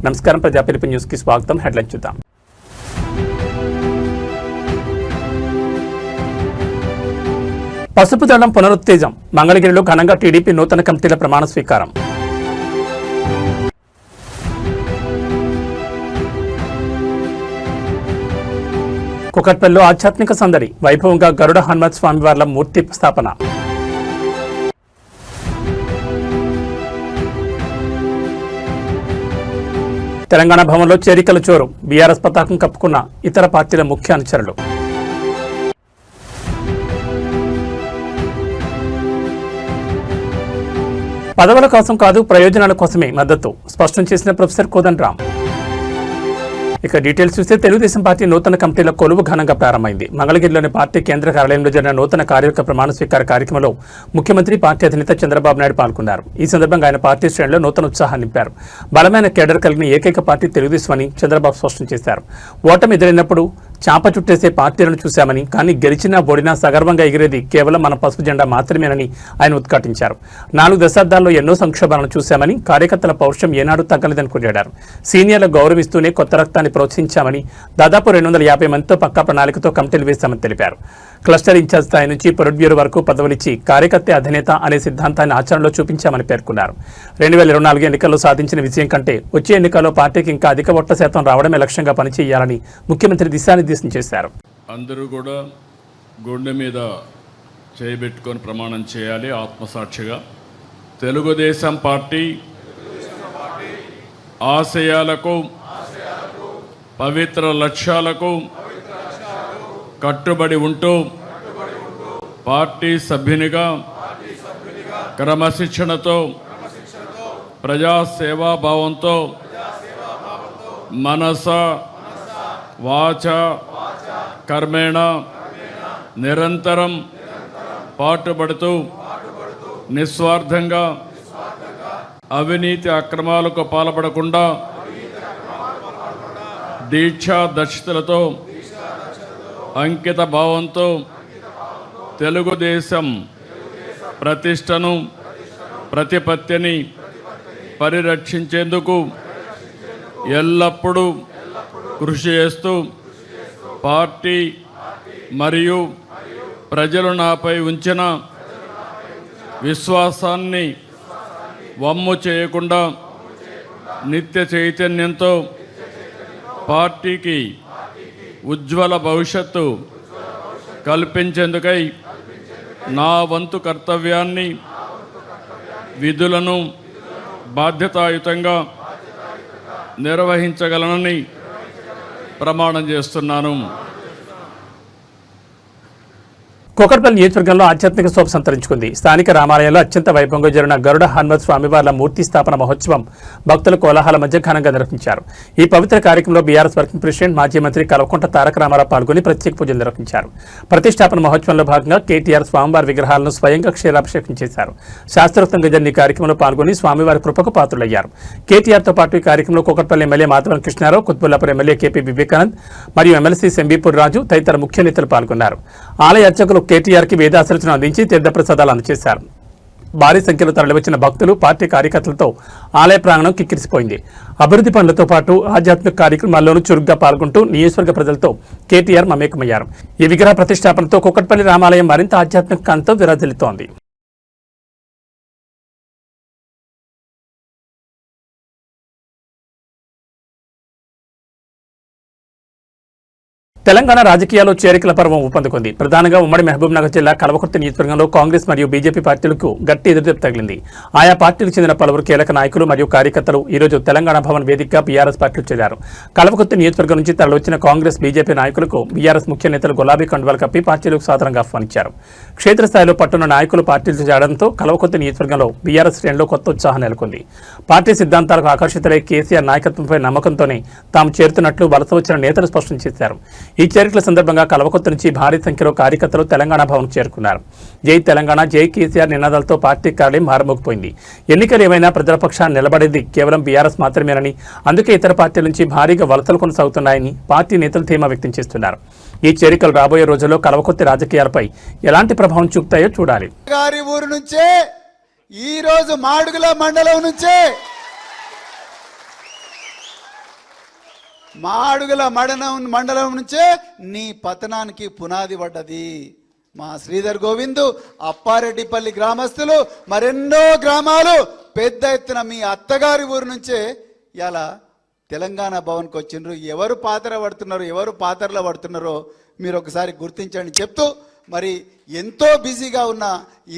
నమస్కారం, ప్రజాపిలుపు న్యూస్ కి స్వాగతం. హెడ్లైన్ చూద్దాం. పసుపు దళం పునరుత్తేజం. మంగళగిరిలో ఘనంగా టీడీపీ నూతన కమిటీల ప్రమాణ స్వీకారం. కుకట్పల్లిలో ఆధ్యాత్మిక సందడి. వైభవంగా గరుడ హనుమత్ స్వామివార్ల మూర్తి స్థాపన. తెలంగాణ భవన్లో చేరికల చోరు. బీఆర్ఎస్ పతాకం కప్పుకున్న ఇతర పార్టీల ముఖ్య అనుచరులు. పదవుల కోసం కాదు, ప్రయోజనాల కోసమే మద్దతు స్పష్టం చేసిన ప్రొఫెసర్ కోదండరాం. ఇక డీటెయిల్స్ చూస్తే తెలుగుదేశం పార్టీ నూతన కమిటీల కొలువు ఘనంగా ప్రారంభమైంది. మంగళగిరిలోని పార్టీ కేంద్ర కార్యాలయంలో జరిగిన నూతన కార్యవర్గ ప్రమాణ స్వీకార కార్యక్రమంలో ముఖ్యమంత్రి, పార్టీ అధినేత చంద్రబాబు నాయుడు పాల్గొన్నారు. ఈ సందర్భంగా ఆయన పార్టీ శ్రేణుల్లో నూతన ఉత్సాహాన్ని నింపారు. బలమైన కేడర్ కలిగిన ఏకైక పార్టీ తెలుగుదేశం అని చంద్రబాబు స్పష్టం చేశారు. ఓటమి ఎదురైనప్పుడు చాప చుట్టేసే పార్టీలను చూశామని, కానీ గెలిచినా ఓడినా సగర్వంగా ఎగిరేది కేవలం మన పసుపు జెండా మాత్రమేనని ఆయన ఉద్ఘాటించారు. 4 దశాబ్దాల్లో ఎన్నో సంక్షోభాలను చూశామని, కార్యకర్తల పౌరుషం ఏనాడు తగ్గలేదని కొనియాడారు. సీనియర్లు గౌరవిస్తూనే కొత్త రక్తాన్ని ప్రోత్సహించామని, దాదాపు 250 మందితో పక్కా ప్రణాళికతో కమిటీలు వేశామని తెలిపారు. క్లస్టర్ ఇన్ఛార్జ్ స్థాయి నుంచి పొలిట్ బ్యూరో వరకు పదవులిచ్చి కార్యకర్త అధినేత అనే సిద్ధాంతాన్ని ఆచరణలో చూపించామని పేర్కొన్నారు. 2024 ఎన్నికల్లో సాధించిన విజయం కంటే వచ్చే ఎన్నికల్లో పార్టీకి ఇంకా అధిక ఓట్ల శాతం రావడమే లక్ష్యంగా పనిచేయాలని ముఖ్యమంత్రి దిశానిర్దేశం చేశారు. అందరూ కూడా గుండె మీద చేయబెట్టుకొని ప్రమాణం చేయాలి. ఆత్మసాక్షిగా తెలుగుదేశం పార్టీ ఆశయాలకు, పవిత్ర లక్ష్యాలకు కట్టుబడి ఉంటూ పార్టీ సభ్యునిగా క్రమశిక్షణతో, ప్రజాసేవాభావంతో మనస వాచ కర్మేణ నిరంతరం పాటుపడుతూ నిస్వార్థంగా అవినీతి అక్రమాలకు పాల్పడకుండా దీక్షా దక్షతలతో, అంకిత భావంతో తెలుగుదేశం ప్రతిష్టను, ప్రతిపత్తిని పరిరక్షించేందుకు ఎల్లప్పుడూ కృషి చేస్తూ పార్టీ మరియు ప్రజలు నాపై ఉంచిన విశ్వాసాన్ని వమ్ము చేయకుండా నిత్య చైతన్యంతో పార్టీకి ఉజ్వల భవిష్యత్తు కల్పించేందుకై నా వంతు కర్తవ్యాన్ని, విధులను బాధ్యతాయుతంగా నిర్వహించగలనని ప్రమాణం చేస్తున్నాను. కుకట్పల్లి నియోజకవర్గంలో ఆధ్యాత్మిక శోభ సంతరించుకుంది. స్థానిక రామాలయంలో అత్యంత వైభవంగా జరిగిన గరుడ హనుమత్ స్వామివార్ల మూర్తి స్థాపన మహోత్సవం భక్తుల కోలాహల మధ్య ఘనంగా నిర్వహించారు. ఈ పవిత్ర కార్యక్రమంలో బీఆర్ఎస్ వర్కింగ్ ప్రెసిడెంట్, మాజీ మంత్రి కల్వకుంట్ల తారక రామారావు పాల్గొని ప్రత్యేక పూజలు నిర్వహించారు. ప్రతిష్టాపన మహోత్సవంలో భాగంగా కేటీఆర్ స్వామివారి విగ్రహాలను స్వయంగా క్షీరాభిషేకం చేశారు. శాస్త్రోక్తంగా జరిగిన ఈ కార్యక్రమంలో పాల్గొని స్వామివారి కృపకు పాత్రులయ్యారు. కేటీఆర్తో పాటు ఈ కార్యక్రమంలో Kukatpally MLA Madhavan Krishnarao, Quthbullapur MLA KP Vivekanand మరియు ఎమ్మెల్సీ సెంబీపూర్ రాజు తదితర ముఖ్య నేతలు పాల్గొన్నారు. ఆలయ అర్చకులు కేటీఆర్కి వేదాశీర్వచనం అందించి తీర్థప్రసాదాలు అందజేశారు. భారీ సంఖ్యలో తరలివచ్చిన భక్తులు, పార్టీ కార్యకర్తలతో ఆలయ ప్రాంగణం కిక్కిరిసిపోయింది. అభివృద్ధి పనులతో పాటు ఆధ్యాత్మిక కార్యక్రమాల్లోనూ చురుగ్గా పాల్గొంటూ నియోజకవర్గ ప్రజలతో కేటీఆర్ మమేకమయ్యారు. ఈ విగ్రహ ప్రతిష్టాపనతో కుకట్పల్లి రామాలయం మరింత ఆధ్యాత్మిక కాంతితో విరాజిల్లుతోంది. తెలంగాణ రాజకీయాల్లో చేరికల పర్వం ఊపందుకుంది. ప్రధానంగా ఉమ్మడి మహబూబ్నగర్ జిల్లా కల్వకుర్తి నియోజకవర్గంలో కాంగ్రెస్ మరియు బీజేపీ పార్టీలకు గట్టి ఎదురుదెబ్బ తగిలింది. ఆయా పార్టీలకు చెందిన పలువురు కీలక నాయకులు మరియు కార్యకర్తలు ఈ రోజు తెలంగాణ భవన్ వేదికగా బీఆర్ఎస్ పార్టీలు చేరారు. కల్వకుర్తి నియోజకవర్గం నుంచి తరలివచ్చిన కాంగ్రెస్, బీజేపీ నాయకులకు బీఆర్ఎస్ ముఖ్య నేతలు గులాబీ కండువాలు కప్పి పార్టీలకు సాదరంగా ఆహ్వానించారు. క్షేత్రస్థాయిలో పట్టున్న నాయకులు పార్టీలు చేరడంతో కల్వకుర్తి నియోజకవర్గంలో బీఆర్ఎస్ శ్రేణుల్లో కొత్త ఉత్సాహం నెలకొంది. పార్టీ సిద్ధాంతాలకు ఆకర్షితులై కేసీఆర్ నాయకత్వంపై నమ్మకంతోనే తాము చేరుతున్నట్లు వలస వచ్చిన నేతలు స్పష్టం చేశారు. ఈ చేరికల సందర్భంగా కల్వకుర్తి నుంచి భారీ సంఖ్యలో కార్యకర్తలు తెలంగాణ భవన్ చేరుకున్నారు. జై తెలంగాణ, జై కేసీఆర్ నినాదాలతో పార్టీ కార్యాలయం మారుమోగిపోయింది. ఎన్నికలు ఏమైనా ప్రజల పక్షాన్ని నిలబడేది కేవలం బీఆర్ఎస్ మాత్రమేనని, అందుకే ఇతర పార్టీల నుంచి భారీగా వలసలు కొనసాగుతున్నాయని పార్టీ నేతలు ధీమా వ్యక్తం చేస్తున్నారు. ఈ చేరికలు రాబోయే రోజుల్లో కల్వకుర్తి రాజకీయాలపై ఎలాంటి ప్రభావం చూపుతాయో చూడాలి. గారి ఊరు నుంచే ఈ రోజు మాడుగుల మండలం నుంచే మాడుగుల మండలం నుంచే నీ పతనానికి పునాది పడ్డది. మా శ్రీధర్ గోవిందు, అప్పారెడ్డిపల్లి గ్రామస్తులు, మరెన్నో గ్రామాలు పెద్ద ఎత్తున మీ అత్తగారి ఊరు నుంచే ఇలా తెలంగాణ భవన్కి వచ్చిండ్రు. ఎవరు పాత్రలో పడుతున్నారో మీరు ఒకసారి గుర్తించండి చెప్తూ, మరి ఎంతో బిజీగా ఉన్న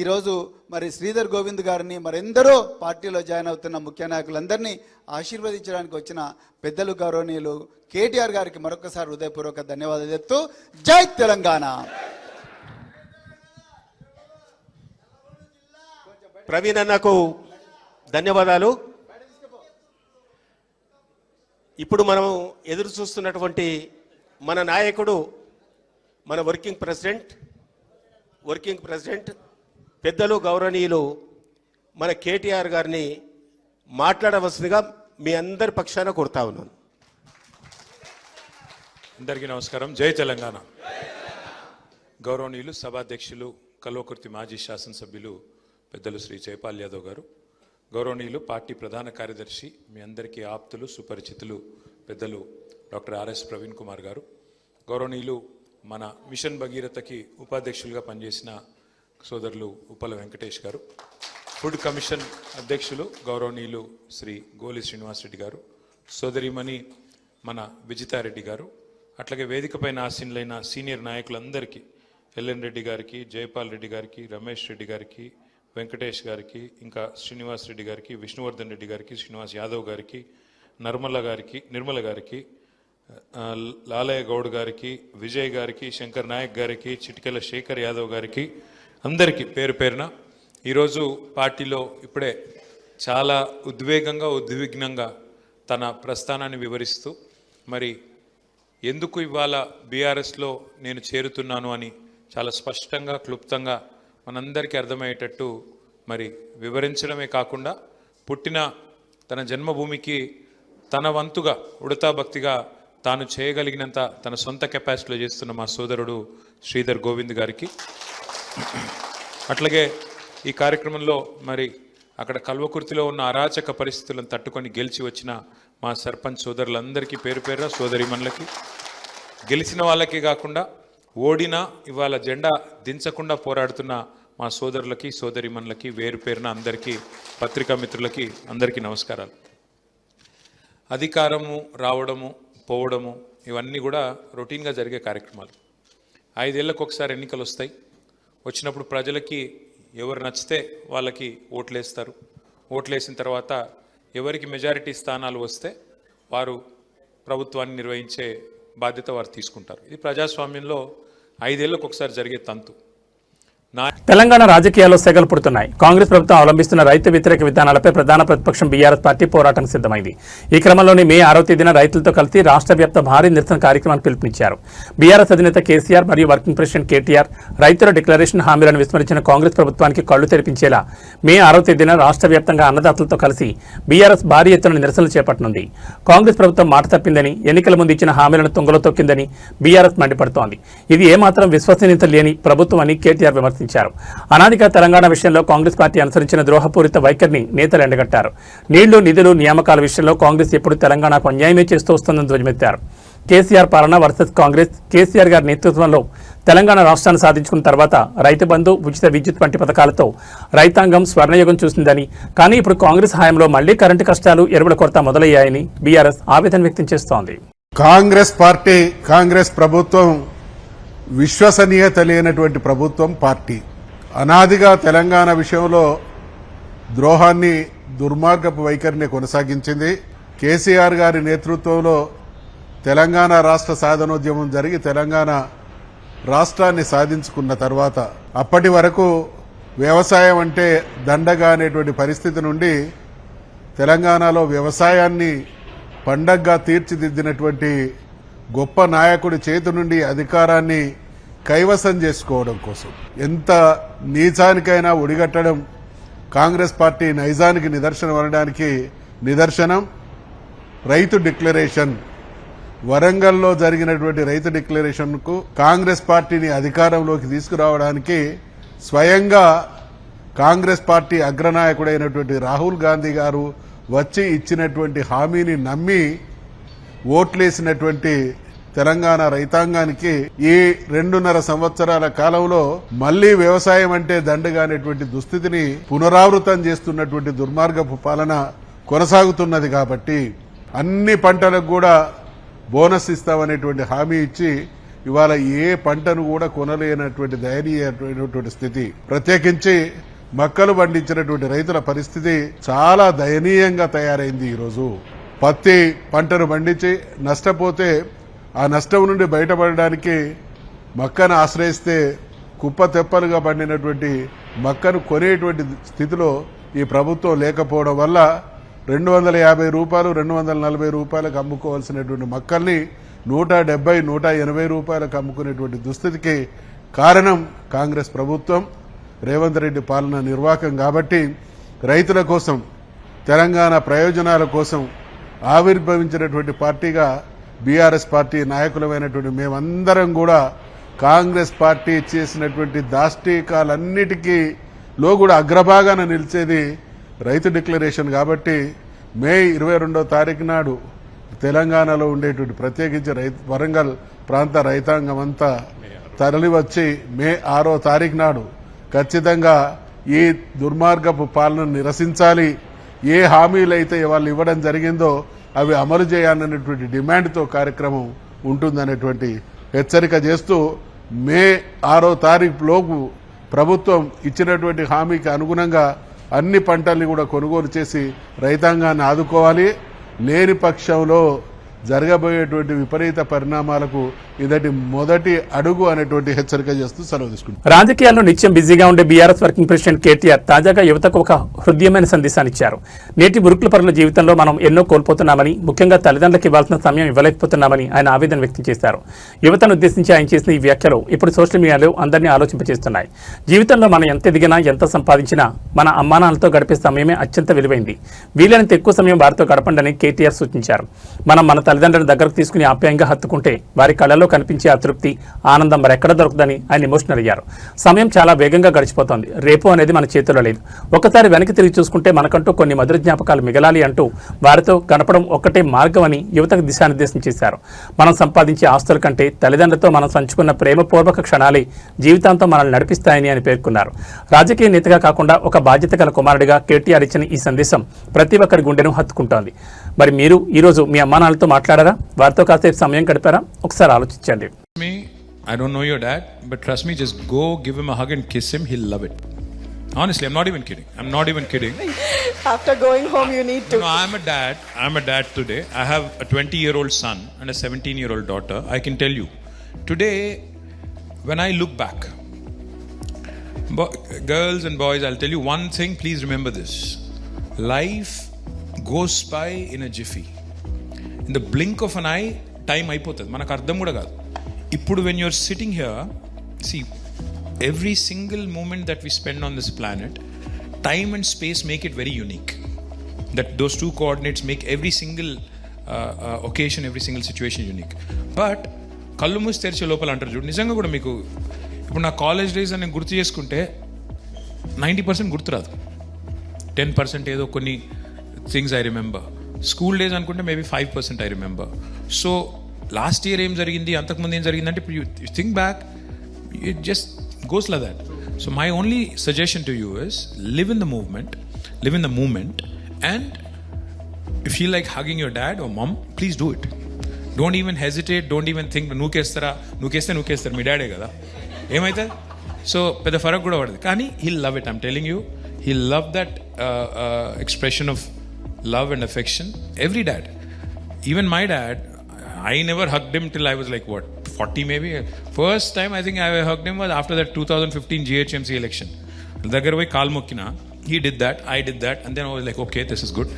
ఈరోజు మరి శ్రీధర్ గోవింద్ గారిని మరెందరో పార్టీలో జాయిన్ అవుతున్న ముఖ్య నాయకులందరినీ ఆశీర్వదించడానికి వచ్చిన పెద్దలు గౌరవనీయులు కేటీఆర్ గారికి మరొకసారి హృదయపూర్వక ధన్యవాదాలు చెప్తూ జై తెలంగాణ. ప్రవీణ్ అన్నకు ధన్యవాదాలు. ఇప్పుడు మనం ఎదురు చూస్తున్నటువంటి మన నాయకుడు, మన వర్కింగ్ ప్రెసిడెంట్ పెద్దలు గౌరవనీయులు మన కేటీఆర్ గారిని మాట్లాడవలసిందిగా మీ అందరి పక్షాన కోరుతా ఉన్నాను. అందరికీ నమస్కారం. జై తెలంగాణ. గౌరవనీయులు సభాధ్యక్షులు కల్వకుర్తి మాజీ శాసనసభ్యులు పెద్దలు శ్రీ జైపాల్ యాదవ్ గారు, గౌరవనీయులు పార్టీ ప్రధాన కార్యదర్శి, మీ అందరికీ ఆప్తులు సుపరిచితులు పెద్దలు డాక్టర్ ఆర్ఎస్ ప్రవీణ్ కుమార్ గారు, గౌరవనీయులు మన మిషన్ భగీరథకి ఉపాధ్యక్షులుగా పనిచేసిన సోదరులు ఉప్పల వెంకటేష్ గారు, ఫుడ్ కమిషన్ అధ్యక్షులు గౌరవనీయులు శ్రీ గోలి శ్రీనివాసరెడ్డి గారు, సోదరిమణి మన విజితారెడ్డి గారు, అట్లాగే వేదికపైన ఆసీనులైన సీనియర్ నాయకులందరికీ, ఎల్ఎన్ రెడ్డి గారికి, జైపాల్ రెడ్డి గారికి, రమేష్ రెడ్డి గారికి, వెంకటేష్ గారికి, ఇంకా శ్రీనివాస్ రెడ్డి గారికి, విష్ణువర్ధన్ రెడ్డి గారికి, శ్రీనివాస్ యాదవ్ గారికి, నిర్మల గారికి, లాలయ్య గౌడ్ గారికి, విజయ్ గారికి, శంకర్ నాయక్ గారికి, చిటికెల శేఖర్ యాదవ్ గారికి, అందరికీ పేరు పేరున ఈరోజు పార్టీలో ఇప్పుడే చాలా ఉద్విగ్నంగా తన ప్రస్థానాన్ని వివరిస్తూ మరి ఎందుకు ఇవాళ బీఆర్ఎస్లో నేను చేరుతున్నాను అని చాలా స్పష్టంగా క్లుప్తంగా మనందరికీ అర్థమయ్యేటట్టు మరి వివరించడమే కాకుండా పుట్టిన తన జన్మభూమికి తన వంతుగా ఉడతా భక్తిగా తాను చేయగలిగినంత తన సొంత కెపాసిటీలో చేస్తున్న మా సోదరుడు శ్రీధర్ గోవింద్ గారికి, అట్లాగే ఈ కార్యక్రమంలో మరి అక్కడ కల్వకుర్తిలో ఉన్న అరాచక పరిస్థితులను తట్టుకొని గెలిచి వచ్చిన మా సర్పంచ్ సోదరులందరికీ పేరు పేరున, సోదరిమణులకి, గెలిచిన వాళ్ళకి కాకుండా ఓడినా ఇవాళ జెండా దించకుండా పోరాడుతున్న మా సోదరులకి సోదరిమణులకి వేరు పేరున అందరికీ, పత్రికా మిత్రులకి అందరికీ నమస్కారాలు. అధికారము రావడము పోవడము ఇవన్నీ కూడా రొటీన్గా జరిగే కార్యక్రమాలు. 5 ఏళ్లకు ఒకసారి ఎన్నికలు వస్తాయి. వచ్చినప్పుడు ప్రజలకి ఎవరు నచ్చితే వాళ్ళకి ఓట్లేస్తారు. ఓట్లేసిన తర్వాత ఎవరికి మెజారిటీ స్థానాలు వస్తే వారు ప్రభుత్వాన్ని నిర్వహించే బాధ్యత వారు తీసుకుంటారు. ఇది ప్రజాస్వామ్యంలో 5 ఏళ్లకు ఒకసారి జరిగే తంతు. తెలంగాణ రాజకీయాల్లో సెగలు పుడుతున్నాయి. కాంగ్రెస్ ప్రభుత్వం అవలంబిస్తున్న రైతు వ్యతిరేక విధానాలపై ప్రధాన ప్రతిపక్షం బీఆర్ఎస్ పార్టీ పోరాటానికి సిద్ధమైంది. ఈ క్రమంలోనే మే 6వ తేదీన రైతులతో కలిసి రాష్ట్ర వ్యాప్త భారీ నిరసన కార్యక్రమాన్ని పిలుపునిచ్చారు. బీఆర్ఎస్ అధినేత కేసీఆర్ మరియు వర్కింగ్ ప్రెసిడెంట్ కేటీఆర్ రైతుల డిక్లరేషన్ హామీలను విస్మరించిన కాంగ్రెస్ ప్రభుత్వానికి కళ్లు తెరిపించేలా మే 6వ తేదీన రాష్ట్ర వ్యాప్తంగా అన్నదాతలతో కలిసి బీఆర్ఎస్ భారీ ఎత్తున నిరసనలు చేపట్టనుంది. కాంగ్రెస్ ప్రభుత్వం మాట తప్పిందని, ఎన్నికల ముందు ఇచ్చిన హామీలను తుంగలో తొక్కిందని బీఆర్ఎస్ మండిపడుతోంది. ఇది ఏమాత్రం విశ్వసనీయత లేని ప్రభుత్వం అని కేటీఆర్ విమర్శించారు. అనాదిగా తెలంగాణ విషయంలో కాంగ్రెస్ పార్టీ అనుసరించిన ద్రోహపూరిత వైఖరిని నేతలు ఎండగట్టారు. నీళ్లు, నిధులు, నియామకాల విషయంలో కాంగ్రెస్ ఎప్పుడు తెలంగాణకు అన్యాయమే చేస్తూ వస్తుందని ధ్వజమెత్తారు. కేసీఆర్ పాలన వర్సెస్ కాంగ్రెస్. కేసీఆర్ గారి నేతృత్వంలో తెలంగాణ రాష్ట్రాన్ని సాధించుకున్న తర్వాత రైతు బంధు, ఉచిత విద్యుత్ వంటి పథకాలతో రైతాంగం స్వర్ణయుగం చూసిందని, కానీ ఇప్పుడు కాంగ్రెస్ హయాంలో మళ్లీ కరెంటు కష్టాలు, ఎరువుల కొరత మొదలయ్యాయని బీఆర్ఎస్ ఆవేదన వ్యక్తం చేస్తోంది. కాంగ్రెస్ పార్టీ, కాంగ్రెస్ ప్రభుత్వం విశ్వసనీయత లేనటువంటి ప్రభుత్వం, పార్టీ. అనాదిగా తెలంగాణ విషయంలో ద్రోహాన్ని, దుర్మార్గపు వైఖరిని కొనసాగించింది. కేసీఆర్ గారి నేతృత్వంలో తెలంగాణ రాష్ట్ర సాధనోద్యమం జరిగి తెలంగాణ రాష్ట్రాన్ని సాధించుకున్న తర్వాత అప్పటి వరకు వ్యవసాయం అంటే దండగా అనేటువంటి పరిస్థితి నుండి తెలంగాణలో వ్యవసాయాన్ని పండగగా తీర్చిదిద్దినటువంటి గొప్ప నాయకుడి చేతి నుండి అధికారాన్ని కైవసం చేసుకోవడం కోసం ఎంత నీచానికైనా ఒడిగట్టడం కాంగ్రెస్ పార్టీ నైజానికి నిదర్శనం అనడానికి నిదర్శనం రైతు డిక్లరేషన్. వరంగల్లో జరిగినటువంటి రైతు డిక్లరేషన్కు కాంగ్రెస్ పార్టీని అధికారంలోకి తీసుకురావడానికి స్వయంగా కాంగ్రెస్ పార్టీ అగ్రనాయకుడైనటువంటి రాహుల్ గాంధీ గారు వచ్చి ఇచ్చినటువంటి హామీని నమ్మి ఓట్లేసినటువంటి తెలంగాణ రైతాంగానికి ఈ 2.5 సంవత్సరాల కాలంలో మళ్లీ వ్యవసాయం అంటే దండగా అనేటువంటి దుస్థితిని పునరావృతం చేస్తున్నటువంటి దుర్మార్గపు పాలన కొనసాగుతున్నది. కాబట్టి అన్ని పంటలకు కూడా బోనస్ ఇస్తామనేటువంటి హామీ ఇచ్చి ఇవాళ ఏ పంటను కూడా కొనలేనటువంటి దయనీయమైనటువంటి స్థితి. ప్రత్యేకించి మక్కలు పండించినటువంటి రైతుల పరిస్థితి చాలా దయనీయంగా తయారైంది. ఈరోజు పత్తి పంటను పండించి నష్టపోతే ఆ నష్టం నుండి బయటపడడానికి మక్కను ఆశ్రయిస్తే కుప్ప తెప్పలుగా పండినటువంటి మక్కను కొనేటువంటి స్థితిలో ఈ ప్రభుత్వం లేకపోవడం వల్ల 250 రూపాయలు 240 రూపాయలకు అమ్ముకోవాల్సినటువంటి మక్కల్ని 170, 180 రూపాయలకు అమ్ముకునేటువంటి దుస్థితికి కారణం కాంగ్రెస్ ప్రభుత్వం, రేవంత్ రెడ్డి పాలన నిర్వాహకం. కాబట్టి రైతుల కోసం, తెలంగాణ ప్రయోజనాల కోసం ఆవిర్భవించినటువంటి పార్టీగా బీఆర్ఎస్ పార్టీ నాయకులమైనటువంటి మేమందరం కూడా కాంగ్రెస్ పార్టీ చేసినటువంటి దాష్టీకాలన్నిటికీ లో కూడా అగ్రభాగాన నిలిచేది రైతు డిక్లరేషన్. కాబట్టి మే 22వ తారీఖు నాడు తెలంగాణలో ఉండేటువంటి ప్రత్యేకించి వరంగల్ ప్రాంత రైతాంగం అంతా తరలివచ్చి మే 6వ తారీఖు నాడు ఖచ్చితంగా ఈ దుర్మార్గపు పాలనను నిరసించాలి. ఏ హామీలైతే వాళ్ళు ఇవ్వడం జరిగిందో అవి అమలు చేయాలనేటువంటి డిమాండ్తో కార్యక్రమం ఉంటుందనేటువంటి హెచ్చరిక చేస్తూ మే 6వ తారీఖులోపు ప్రభుత్వం ఇచ్చినటువంటి హామీకి అనుగుణంగా అన్ని పంటల్ని కూడా కొనుగోలు చేసి రైతాంగాన్ని ఆదుకోవాలి. లేని పక్షంలో జరగబోయేటువంటి విపరీత పరిణామాలకు ఇదటి మొదటి అడుగు అనేటువంటి హెచ్చరిక చేస్తూ సెలవు తీసుకుంటాం. రాజకీయాల్లో నిత్యం బిజీగా ఉండే బీఆర్ఎస్ వర్కింగ్ ప్రెసిడెంట్ కేటీఆర్ తాజాగా యువతకు ఒక హృదయమైన సందేశాన్ని ఇచ్చారు. నేటి బురుకుల పరుల జీవితంలో మనం ఎన్నో కోల్పోతున్నామని, ముఖ్యంగా తల్లిదండ్రులకు ఇవ్వాల్సిన సమయం ఇవ్వలేకపోతున్నామని ఆయన ఆవేదన వ్యక్తం చేశారు. యువతను ఉద్దేశించి ఆయన చేసిన ఈ వ్యాఖ్యలు ఇప్పుడు సోషల్ మీడియాలో అందరినీ ఆలోచింపచేస్తున్నాయి. జీవితంలో మనం ఎంత ఎదిగినా, ఎంత సంపాదించినా మన అమ్మానాన్నలతో గడిపే సమయమే అత్యంత విలువైంది. వీలైనంత ఎక్కువ సమయం వారితో గడపండి కేటీఆర్ సూచించారు. మనం మన తల్లిదండ్రుల దగ్గరకు తీసుకుని ఆప్యాయంగా హత్తుకుంటే వారి కళ్ళలో కనిపించే అతృప్తి, ఆనందం మరెక్కడ దొరకదని ఆయన ఎమోషనల్ అయ్యారు. సమయం చాలా వేగంగా గడిచిపోతోంది. రేపు అనేది మన చేతిలో లేదు. ఒకసారి వెనక్కి తిరిగి చూసుకుంటే మనకంటూ కొన్ని మధుర జ్ఞాపకాలు మిగలాలి అంటూ వారితో గడపడం ఒక్కటే మార్గం అని యువతకు దిశానిర్దేశం చేశారు. మనం సంపాదించే ఆస్తుల కంటే తల్లిదండ్రులతో మనం పంచుకున్న ప్రేమపూర్వక క్షణాలే జీవితాంతం మనల్ని నడిపిస్తాయని ఆయన పేర్కొన్నారు. రాజకీయ నేతగా కాకుండా ఒక బాధ్యత గల కుమారుడిగా కేటీఆర్ ఇచ్చిన ఈ సందేశం ప్రతి ఒక్కరి గుండెను హత్తుకుంటోంది. మరి మీరు ఈరోజు మీ అమ్మానాన్నలతో మాట్లాడారా? వారితో కాసేపు సమయం గడిపారా? ఒకసారి ఆలోచించండి. I don't know your dad, but trust me, just go give him a hug and kiss him. He'll love it. Honestly, I'm not even kidding. After going home, you need to. No, I'm a dad today. I have a 20-year-old son and a 17-year-old daughter. I can tell you, today, when I look back, girls and boys, I'll tell you one thing, please remember this. Life goes by in a jiffy. In the blink of an eye, time అయిపోతుంది, మనకు అర్థం కూడా కాదు. ఇప్పుడు when you're sitting here, see, every single moment that we spend on this planet, time and space make it very unique. That those two coordinates make every single occasion, every single situation unique. But కళ్ళు మూసి తెరిచే లోపల అంటారు చూడు, నిజంగా కూడా మీకు ఇప్పుడు నా కాలేజ్ డేస్ అని గుర్తు చేసుకుంటే 90% గుర్తురాదు. 10% ఏదో కొన్ని things I remember. School days అనుకుంటే maybe 5% I remember. So last year ఏం జరిగింది, అంతకుముందు ఏం జరిగింది అంటే ఇప్పుడు you think back, it just goes like that. So my only suggestion to you is live in the moment and if you like hugging your dad or mom, please do it. Don't even hesitate, don't even think నూకేస్తారు మీ డాడే కదా, ఏమైతే so పెద్ద ఫరక్ కూడా పడదు. కానీ he'll love it, I'm telling you, he'll love that expression of love and affection. Every dad, even my dad, I never hugged him till I was like 40 maybe. First time I think I hugged him was after that 2015 GHMC election. Dagar voi kaal mokkina, he did that, I did that, and then I was like, okay, this is good.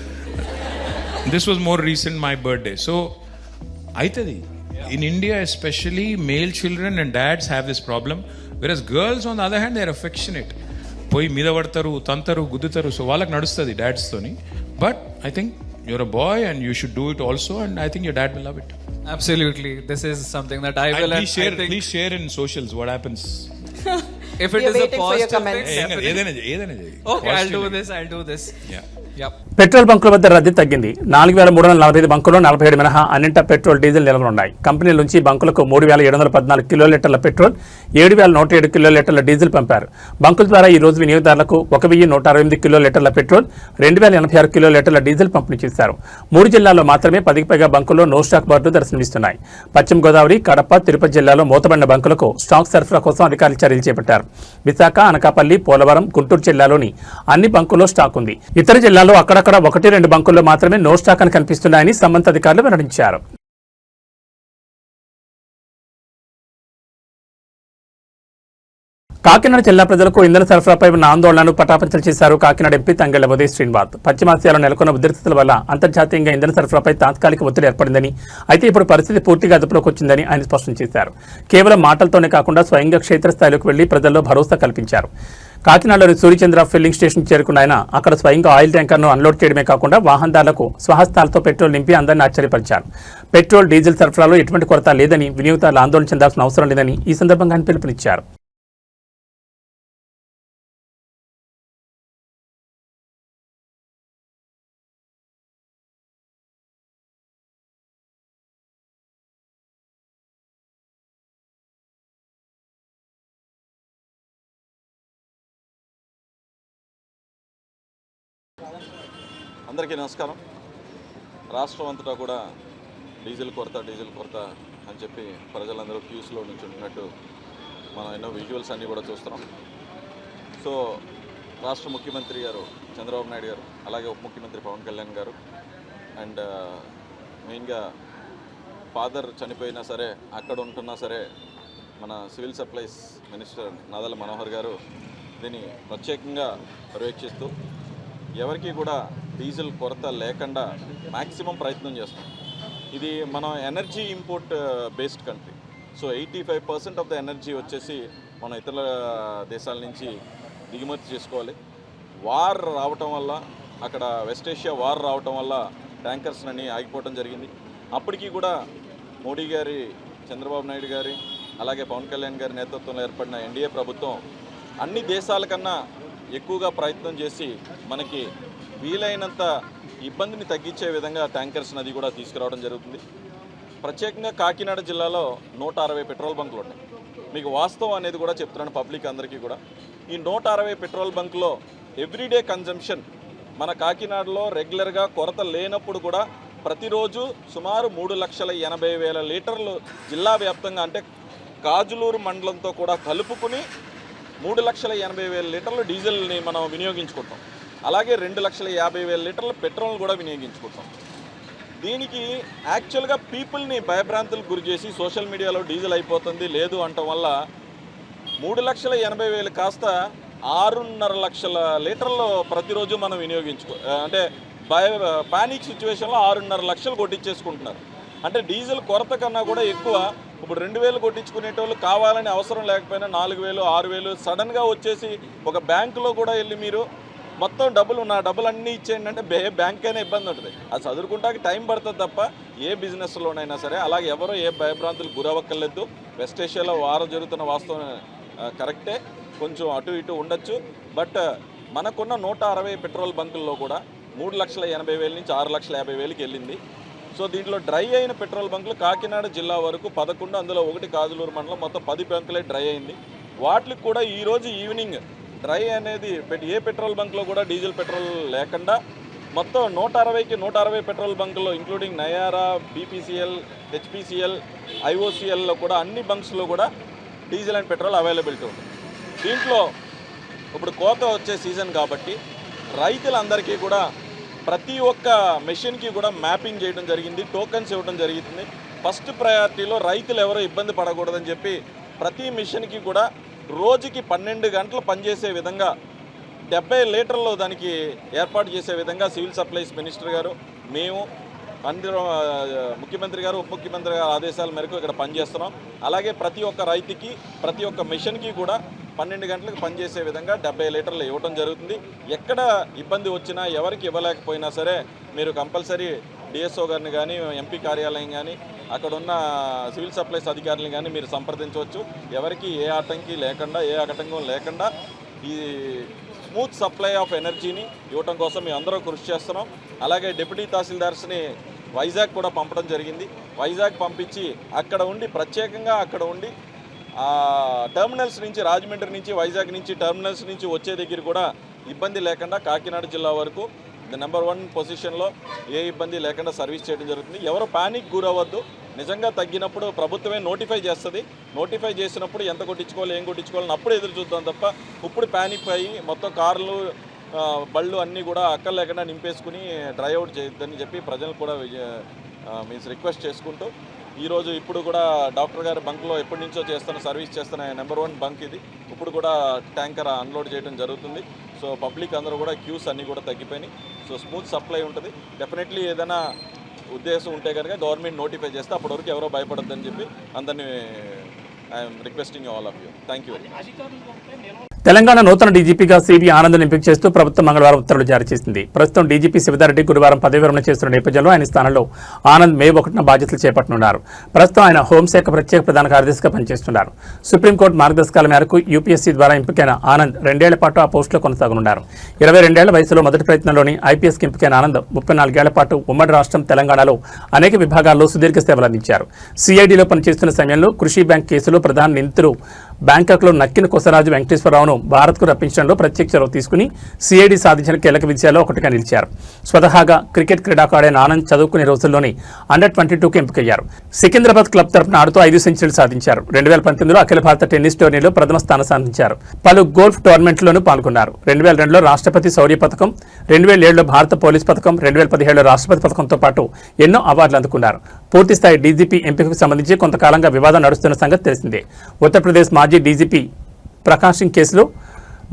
This was more recent, my birthday. So aitadi in India especially, male children and dads have this problem, whereas girls on the other hand, they are affectionate. పోయి మీద పడతారు, తంతారు, గుద్దుతారు. So వాళ్ళకి నడుస్తుంది dads తోని. But I think you're a boy and you should do it also, and I think your dad will love it. Absolutely, this is something that I will. Please share in socials what happens. If it is a positive thing, ఏదైనా okay, I'll do this. Yeah. Petrol బంకుల వద్ద రద్దీ తగ్గింది. 4,345 బంకుల్లో 47 మినహా అన్నింటా petrol, diesel నిల్వలున్నాయి. కంపెనీల నుంచి బంకులకు 3,714 కిలోలీటర్ల petrol, 7,107 కిలోలీటర్ల diesel పంపారు. బంకుల ద్వారా ఈ రోజు వినియోగదారులకు 1,168 కిలోలీటర్ల పెట్రోల్, 2,086 కిలోలీటర్ల డీజిల్ పంపిణీ చేశారు. 3 జిల్లాల్లో మాత్రమే 10కి పైగా బంకుల్లో నో స్టాక్ బోర్డులు దర్శనమిస్తున్నాయి. పశ్చిమ గోదావరి, కడప, తిరుపతి జిల్లాలో మూతబడిన బంకులకు స్టాక్ సరఫరా కోసం అధికారులు చర్యలు చేపట్టారు. విశాఖ, అనకాపల్లి, పోలవరం, గుంటూరు జిల్లాలోని అన్ని బంకుల్లో స్టాక్ ఉంది. ఇతర జిల్లాలో అక్కడక్కడ 1-2 బంకుల్లో మాత్రమే నో స్టాక్ అని కనిపిస్తున్నాయని సంబంధిత అధికారులు వెల్లడించారు. కాకినాడ జిల్లా ప్రజలకు ఇంధన సరఫరాపై ఉన్న ఆందోళనను పటాపంచలు చేశారు కాకినాడ ఎంపీ తంగెళ్ల ఉదయ్ శ్రీనివాస్. పశ్చిమాసియాలో నెలకొన్న ఉద్రిక్తతల వల్ల అంతర్జాతీయంగా ఇంధన సరఫరాపై తాత్కాలిక ఒత్తిడి ఏర్పడిందని, అయితే ఇప్పుడు పరిస్థితి పూర్తిగా అదుపులోకి వచ్చిందని ఆయన స్పష్టం చేశారు. కేవలం మాటలతోనే కాకుండా స్వయంగా క్షేత్రస్థాయిలోకి వెళ్లి ప్రజల్లో భరోసా కల్పించారు. కాకినాడలోని సూర్యచంద్ర ఫిల్లింగ్ స్టేషన్ చేరుకున్న ఆయన అక్కడ స్వయంగా ఆయిల్ ట్యాంకర్ను అన్లోడ్ చేయడమే కాకుండా వాహనదారులకు స్వహస్తాలతో పెట్రోల్ నింపి అందరినీ ఆశ్చర్యపరిచారు. పెట్రోల్, డీజిల్ సరఫరాలో ఎటువంటి కొరత లేదని, వినియోగదారులు ఆందోళన చెందాల్సిన అవసరం లేదని ఈ సందర్భంగా ఆయన పిలుపునిచ్చారు. అందరికీ నమస్కారం. రాష్ట్రం అంతటా కూడా డీజిల్ కొరత అని చెప్పి ప్రజలందరూ క్యూస్లో నుంచి ఉంటున్నట్టు మనం ఎన్నో విజువల్స్ అన్నీ కూడా చూస్తున్నాం. సో రాష్ట్ర ముఖ్యమంత్రి గారు చంద్రబాబు నాయుడు గారు, అలాగే ఉప ముఖ్యమంత్రి పవన్ కళ్యాణ్ గారు, అండ్ మెయిన్గా ఫాదర్ చనిపోయినా సరే అక్కడ ఉంటున్నా సరే మన civil supplies minister Nadella Manohar గారు దీన్ని ప్రత్యేకంగా పర్యవేక్షిస్తూ ఎవరికి కూడా డీజిల్ కొరత లేకుండా మ్యాక్సిమం ప్రయత్నం చేస్తాం. ఇది మనం energy import based country. So 85% of the energy వచ్చేసి మనం ఇతర దేశాల నుంచి దిగుమతి చేసుకోవాలి. వార్ రావటం వల్ల, అక్కడ వెస్ట్ ఏషియా వార్ రావటం వల్ల ట్యాంకర్స్ అన్నీ ఆగిపోవడం జరిగింది. అప్పటికీ కూడా మోడీ గారి, చంద్రబాబు నాయుడు గారి, అలాగే పవన్ కళ్యాణ్ గారి నేతృత్వంలో ఏర్పడిన ఎన్డీఏ ప్రభుత్వం అన్ని దేశాల కన్నా ఎక్కువగా ప్రయత్నం చేసి మనకి వీలైనంత ఇబ్బందిని తగ్గించే విధంగా ట్యాంకర్స్ నది కూడా తీసుకురావడం జరుగుతుంది. ప్రత్యేకంగా కాకినాడ జిల్లాలో 160 పెట్రోల్ బంకులు ఉన్నాయి. మీకు వాస్తవం అనేది కూడా చెప్తున్నాను పబ్లిక్ అందరికీ కూడా. ఈ 160 పెట్రోల్ బంకులో ఎవ్రీడే కన్జంప్షన్ మన కాకినాడలో రెగ్యులర్గా కొరత లేనప్పుడు కూడా ప్రతిరోజు సుమారు 3,80,000 లీటర్లు జిల్లా వ్యాప్తంగా, అంటే కాజులూరు మండలంతో కూడా కలుపుకుని 3,80,000 లీటర్లు డీజిల్ని మనం వినియోగించుకుంటాం. అలాగే 2,50,000 లీటర్ల పెట్రోల్ కూడా వినియోగించుకుంటాం. దీనికి యాక్చువల్గా పీపుల్ని భయభ్రాంతులకు గురి చేసి సోషల్ మీడియాలో డీజిల్ అయిపోతుంది లేదు అనటం వల్ల 3,80,000 కాస్త 6.5 లక్షల లీటర్లు ప్రతిరోజు మనం అంటే పానిక్ సిచ్యువేషన్లో 6.5 లక్షలు కొట్టించేసుకుంటున్నారు. అంటే డీజిల్ కొరత కన్నా కూడా ఎక్కువ. ఇప్పుడు 2,000 కొట్టించుకునేటోళ్ళు కావాలని అవసరం లేకపోయినా 4,000, 6,000 సడన్గా వచ్చేసి ఒక బ్యాంకులో కూడా వెళ్ళి మీరు మొత్తం నా డబ్బులు అన్నీ ఇచ్చేయండి అంటే బ్యాంక్ అయినా ఇబ్బంది ఉంటుంది. అది చదువుకుంటాకి టైం పడుతుంది తప్ప ఏ బిజినెస్లోనైనా సరే. అలాగే ఎవరో ఏ భయభ్రాంతులు గురవ్వక్కర్లేదు. వెస్ట్ ఏషియాలో వారం జరుగుతున్న వాస్తవం కరెక్టే, కొంచెం అటు ఇటు ఉండొచ్చు. బట్ మనకున్న 160 పెట్రోల్ బంకుల్లో కూడా 3,80,000 నుంచి 6,50,000కి వెళ్ళింది. సో దీంట్లో డ్రై అయిన పెట్రోల్ బంకులు కాకినాడ జిల్లా వరకు 11, అందులో 1 కాజులూరు మండలం, మొత్తం 10 బంకులే డ్రై అయింది. వాటికి కూడా ఈరోజు ఈవినింగ్ డ్రై అనేది ఏ పెట్రోల్ బంక్లో కూడా డీజిల్ పెట్రోల్ లేకుండా మొత్తం 160కి 160 పెట్రోల్ బంకుల్లో ఇంక్లూడింగ్ నయారా, బీపీసీఎల్, హెచ్పీసీఎల్, ఐఓసీఎల్లో కూడా అన్ని బంక్స్లో కూడా డీజిల్ అండ్ పెట్రోల్ అవైలబిలిటీ ఉంది. దీంట్లో ఇప్పుడు కోత వచ్చే సీజన్ కాబట్టి రైతులందరికీ కూడా ప్రతి ఒక్క మెషిన్కి కూడా మ్యాపింగ్ చేయడం జరిగింది, టోకన్స్ ఇవ్వడం జరుగుతుంది. ఫస్ట్ ప్రయారిటీలో రైతులు ఎవరో ఇబ్బంది పడకూడదని చెప్పి ప్రతి మిషన్కి కూడా రోజుకి 12 గంటలు పనిచేసే విధంగా 70 లీటర్లు దానికి ఏర్పాటు చేసే విధంగా సివిల్ సప్లైస్ మినిస్టర్ గారు, మేము అందరూ, ముఖ్యమంత్రి గారు, ఉప ముఖ్యమంత్రి గారు ఆదేశాల మేరకు ఇక్కడ పనిచేస్తున్నాం. అలాగే ప్రతి ఒక్క రైతుకి, ప్రతి ఒక్క మిషన్కి కూడా 12 గంటలకు పనిచేసే విధంగా 70 లీటర్లు ఇవ్వడం జరుగుతుంది. ఎక్కడ ఇబ్బంది వచ్చినా, ఎవరికి ఇవ్వలేకపోయినా సరే మీరు కంపల్సరీ డిఎస్ఓ గారిని కానీ, ఎంపీ కార్యాలయం కానీ, అక్కడ ఉన్న సివిల్ సప్లైస్ అధికారులను కానీ మీరు సంప్రదించవచ్చు. ఎవరికి ఏ ఆటంకం లేకుండా ఈ స్మూత్ సప్లై ఆఫ్ ఎనర్జీని ఇవ్వటం కోసం మేము అందరూ కృషి చేస్తున్నాం. అలాగే డిప్యూటీ తహసీల్దార్స్ని వైజాగ్ కూడా పంపడం జరిగింది. వైజాగ్ పంపించి అక్కడ ఉండి ప్రత్యేకంగా అక్కడ ఉండి టెర్మినల్స్ నుంచి రాజమండ్రి నుంచి వైజాగ్ నుంచి టెర్మినల్స్ నుంచి వచ్చే దగ్గర కూడా ఇబ్బంది లేకుండా కాకినాడ జిల్లా వరకు నెంబర్ 1 పొజిషన్లో ఏ ఇబ్బంది లేకుండా సర్వీస్ చేయడం జరుగుతుంది. ఎవరు ప్యానిక్ గురవద్దు. నిజంగా తగ్గినప్పుడు ప్రభుత్వమే నోటిఫై చేస్తుంది. నోటిఫై చేసినప్పుడు ఎంత కొట్టించుకోవాలి ఏం కొట్టించుకోవాలని అప్పుడు ఎదురు చూద్దాం తప్ప ఇప్పుడు ప్యానిక్ అయ్యి మొత్తం కార్లు బళ్ళు అన్నీ కూడా అక్కర్ లేకుండా నింపేసుకుని డ్రై అవుట్ చేయొద్దని చెప్పి ప్రజలు కూడా మీన్స్ రిక్వెస్ట్ చేసుకుంటూ ఈరోజు ఇప్పుడు కూడా డాక్టర్ గారి బంక్లో ఎప్పటి నుంచో సర్వీస్ చేస్తున్న నెంబర్ 1 బంక్ ఇది. ఇప్పుడు కూడా ట్యాంకర్ అన్లోడ్ చేయడం జరుగుతుంది. సో పబ్లిక్ అందరూ కూడా క్యూస్ అన్నీ కూడా తగ్గిపోయినాయి. సో స్మూత్ సప్లై ఉంటుంది. డెఫినెట్లీ ఏదైనా ఉద్దేశం ఉంటే కనుక గవర్నమెంట్ నోటిఫై చేస్తే అప్పటి వరకు ఎవరో భయపడొద్దని చెప్పి అందరినీ I'm requesting all of you. Thank you. Telangana నూతన డీజీపీగా సివి ఆనంద్ ఎంపిక చేస్తూ ప్రభుత్వం మంగళవారం ఉత్తర్వులు జారీ చేసింది. ప్రస్తుతం డీజీపీ శివధారెడ్డి గురువారం పదవి విరమణ చేస్తున్న నేపథ్యంలో ఆయన స్థానంలో ఆనంద్ మే 1న బాధ్యతలు చేపట్టనున్నారు. ప్రస్తుతం ఆయన హోంశాఖ ప్రత్యేక ప్రధాన కార్యదర్శిగా పనిచేస్తున్నారు. సుప్రీంకోర్టు మార్గదర్శకాల మేరకు యూపీఎస్సీ ద్వారా ఎంపికైన ఆనంద్ 2 ఏళ్ల పాటు ఆ పోస్టులో కొనసాగనున్నారు. 22 ఏళ్ల వయసులో మొదటి ప్రయత్నంలోని ఐపీఎస్కి ఎంపికైన ఆనంద్ 34 ఏళ్ల పాటు ఉమ్మడి రాష్ట్రం తెలంగాణలో అనేక విభాగాల్లో సుదీర్ఘ సేవలందించారు. సిఐడిలో పనిచేస్తున్న సమయంలో కృషి బ్యాంక్ కేసులో ప్రధాన నిందితులు బ్యాంకాక్లో నక్కిన కొసరాజు వెంకటేశ్వరరావును భారత్కు రప్పించడంలో ప్రత్యేక చొరవ తీసుకుని సిఐడి సాధించిన కీలక విజయాల్లో ఒకటిగా నిలిచారు. స్వతహాగా క్రికెట్ క్రీడాకారుడైన ఆనంద్ చదువుకునే రోజుల్లోనే అండర్-22కు ఎంపికయ్యారు. సికింద్రాబాద్ క్లబ్ తరఫున ఆడుతూ 5 సెంచరీలు సాధించారు. 2019లో అఖిల భారత టెన్నిస్ టోర్నీలో ప్రథమ స్థానం సాధించారు. పలు గోల్ఫ్ టోర్నమెంట్లోనూ పాల్గొన్నారు. 2002లో రాష్ట్రపతి శౌర్య పథకం, 2007లో భారత పోలీస్ పథకం, 2017లో రాష్ట్రపతి పథకంతో పాటు ఎన్నో అవార్డులు అందుకున్నారు. పూర్తిస్థాయి డీజీపీ ఎంపికకు సంబంధించి కొంతకాలంగా వివాదం నడుస్తున్న సంగతి తెలిసిందే. ఉత్తరప్రదేశ్ మాజీ డీజీపీ ప్రకాష్ సింగ్ కేసులో